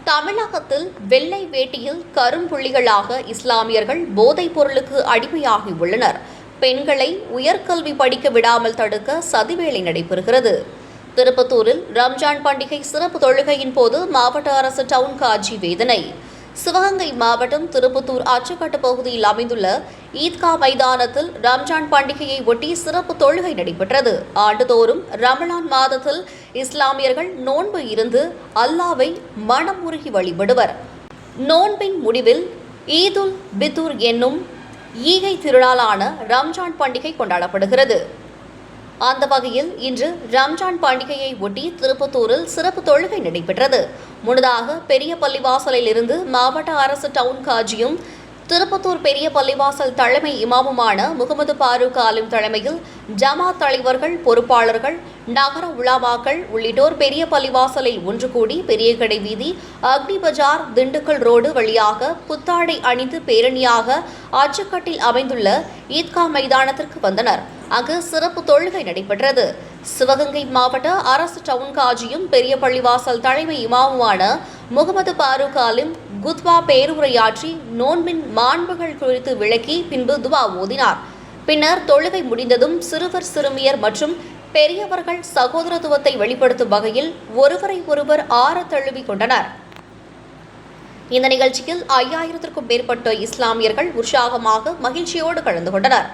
தமிழகத்தில் வெள்ளை வேட்டியில் கரும்புள்ளிகளாக இஸ்லாமியர்கள் போதைப் பொருளுக்கு அடிமையாகியுள்ளனர். பெண்களை உயர்கல்வி படிக்க விடாமல் தடுக்க சதிவேலை நடைபெறுகிறது. திருப்பத்தூரில் ரம்ஜான் பண்டிகை சிறப்பு தொழுகையின் போது மாவட்ட அரசு டவுன் காஜி வேதனை. சிவகங்கை மாவட்டம் திருப்பத்தூர் அச்சுக்கட்டு பகுதியில் அமைந்துள்ள ஈத்கா மைதானத்தில் ரம்ஜான் பண்டிகையை ஒட்டி சிறப்பு தொழுகை நடைபெற்றது. ஆண்டுதோறும் ரமலான் மாதத்தில் இஸ்லாமியர்கள் நோன்பு இருந்து அல்லாவை மனமுருகி வழிபடுவர். நோன்பின் முடிவில் ஈதுல் பிதுர் என்னும் ஈகை திருநாளான ரம்ஜான் பண்டிகை கொண்டாடப்படுகிறது. அந்த வகையில் இன்று ரம்ஜான் பண்டிகையை ஒட்டி திருப்பத்தூரில் சிறப்பு தொழுகை நடைபெற்றது. முன்னதாக பெரிய பள்ளிவாசலில் இருந்து மாவட்ட அரசு டவுன் காஜியும் திருப்பத்தூர் பெரிய பள்ளிவாசல் தலைமை இமாமுமான முகமது பாரூக் ஆலிம் தலைமையில் ஜமாத் தலைவர்கள், பொறுப்பாளர்கள், நகர உலாமாக்கள் உள்ளிட்டோர் பெரிய பள்ளிவாசலில் ஒன்று கூடி பெரிய கடை வீதி, அக்னி பஜார், திண்டுக்கல் ரோடு வழியாக புத்தாடை அணிந்து பேரணியாக அச்சுக்கட்டில் அமைந்துள்ள ஈத்கா மைதானத்திற்கு வந்தனர். அங்கு சிறப்பு தொழுகை நடைபெற்றது. சிவகங்கை மாவட்ட அரசு டவுன் காஜியும் பெரிய பள்ளிவாசல் தலைமை இமாமுமான முகமது பாரூக் ஆலிம் குத்வா பேருரையாற்றி நோன்பின் மாண்புகள் குறித்து விளக்கி பின்பு துவா ஓதினார். பின்னர் தொழுகை முடிந்ததும் சிறுவர், சிறுமியர் மற்றும் பெரியவர்கள் சகோதரத்துவத்தை வெளிப்படுத்தும் வகையில் ஒருவரை ஒருவர் ஆற தழுவி கொண்டனர். இந்த நிகழ்ச்சியில் 5000க்கும் மேற்பட்ட இஸ்லாமியர்கள் உற்சாகமாக மகிழ்ச்சியோடு கலந்து கொண்டனர்.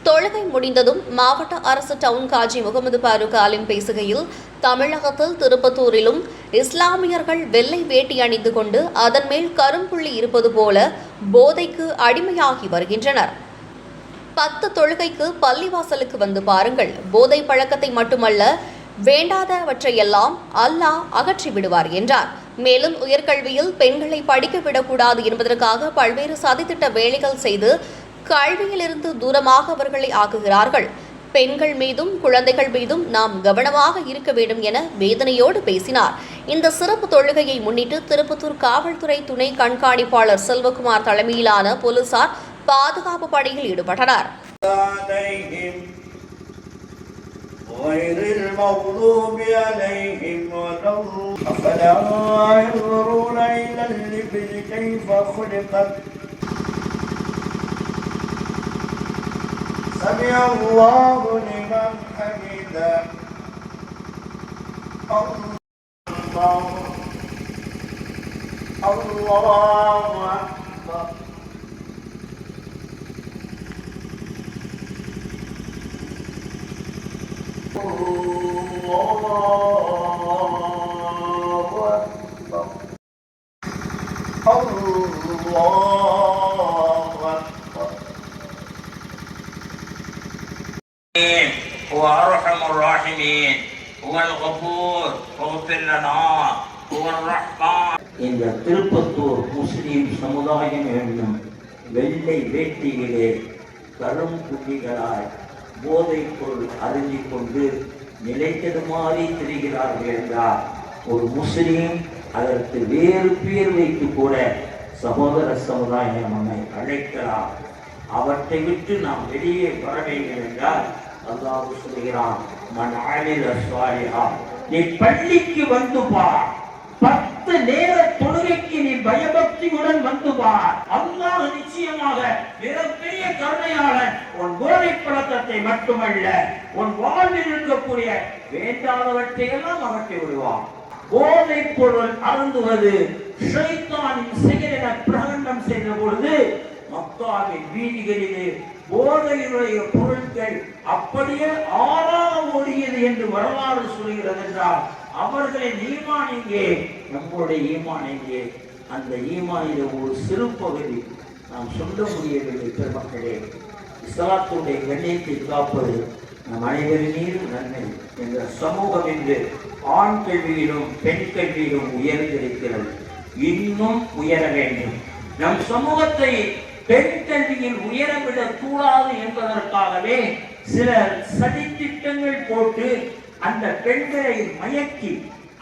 தொழுகை முடிந்ததும் மாவட்ட அரசு டவுன் காஜி முகமது பாரூக் ஆலிம் பேசுகையில், தமிழகத்தில் திருப்பத்தூரிலும் இஸ்லாமியர்கள் வெள்ளை வேட்டி அணிந்து கொண்டு அதன் மேல் கரும்புள்ளி இருப்பது போல போதைக்கு அடிமையாகி வருகின்றனர். 10 தொழுகைக்கு பள்ளிவாசலுக்கு வந்து பாருங்கள். போதை பழக்கத்தை மட்டுமல்ல, வேண்டாதவற்றையெல்லாம் அல்லாஹ் அகற்றி விடுவார் என்றார். மேலும் உயர்கல்வியில் பெண்களை படிக்க விடக்கூடாது என்பதற்காக பல்வேறு சதித்திட்ட வேலைகள் செய்து கல்வியிலிருந்து தூரமாக அவர்களை ஆக்குகிறார்கள். பெண்கள் மீதும் குழந்தைகள் மீதும் நாம் கவனமாக இருக்க வேண்டும் என வேதனையோடு பேசினார். இந்த சிறப்பு தொழுகையை முன்னிட்டு திருப்பத்தூர் காவல்துறை துணை கண்காணிப்பாளர் செல்வகுமார் தலைமையிலான போலீசார் பாதுகாப்பு பணியில் ஈடுபட்டனர். سمع الله لمن حمده الله أكبر هو أرحم الراحمين هو الغفور واغفر لنا هو الرحمن. இந்த திருப்பத்தூர் முஸ்லிம் சமுதாயம் என்னும் வெள்ளை வேட்டிகளே கரும்புள்ளிகளாய் போதைப் பொருள் அறிஞ்சிக் கொண்டு நிலைத்ததுமாறி திரிகிறார்கள் என்றார். ஒரு முஸ்லீம் அதற்கு வேறு பேர் வைத்து கூட சகோதர சமுதாயம் நம்மை அழைக்கலாம். அவற்றை விட்டு நாம் வெளியே வர வேண்டும் என்றால் அல்லாஹ் சொல்கிறான், மன் அமில ஸாலிஹா, நீ பள்ளிக்கு வந்து பார், 10 நேர தொழுகைக்கு நீ பயபக்தியுடன் வந்து பார். அல்லாஹ் நிச்சயமாக மிகப்பெரிய கருணையாளன். உன் போதை பழக்கத்தை மட்டுமல்ல, உன் வாழ்வில் இருக்கக்கூடிய வேண்டாதவற்றை எல்லாம் அகற்றி விடுவான். போதை பொருள் அருந்துவது ஷைத்தானின் செயல் என பிரகடனம் செய்த பொழுது மக்காவின் வீதிகளிலே போதையுடைய பொருட்கள் அப்படியே ஆறாக ஓடியது என்று வரலாறு சொல்கிறது என்றால் அவர்களின் ஈமான் எங்கே, நம்முடைய ஈமான் எங்கே? அந்த ஈமானில் ஒரு சிறு பகுதி நாம் சொல்ல முடியவில்லை. பெருமக்களே, இஸ்லாத்துடைய கண்ணியத்தை காப்பது நம் அனைவரின் மீதும் நன்மை. என்ற சமூகம் என்று ஆண் கல்வியிலும் பெண் கல்வியிலும் உயர்ந்திருக்கிறது, இன்னும் உயர வேண்டும். நம் சமூகத்தை பெண் கல்வியில் உயரவிடக் கூடாது என்பதற்காகவே சில சதித்திட்டங்கள் போட்டு அந்த பெண்களை மயக்கி,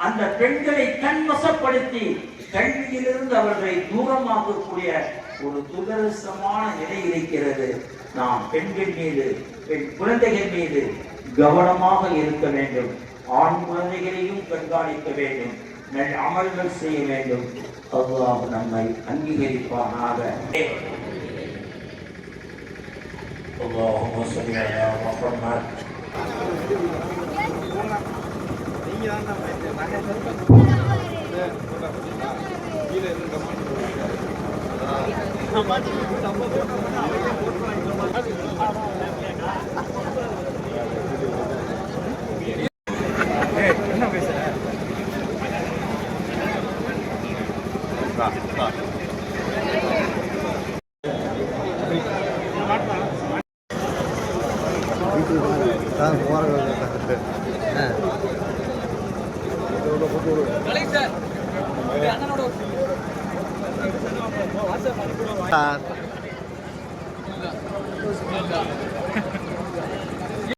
அந்த பெண்களை கண்வசப்படுத்தி கல்வியிலிருந்து அவர்களை தூரமாக்கக்கூடிய ஒரு துரதிர்ஷ்டமான நிலை இருக்கிறது. நாம் பெண்கள் மீது, பெண் குழந்தைகள் மீது கவனமாக இருக்க வேண்டும். ஆண் குழந்தைகளையும் கண்காணிக்க வேண்டும். நல் அமல்கள் செய்ய வேண்டும். அல்லாஹ் நம்மை அங்கீகரிப்பானாக. اللهم صل على محمد சார்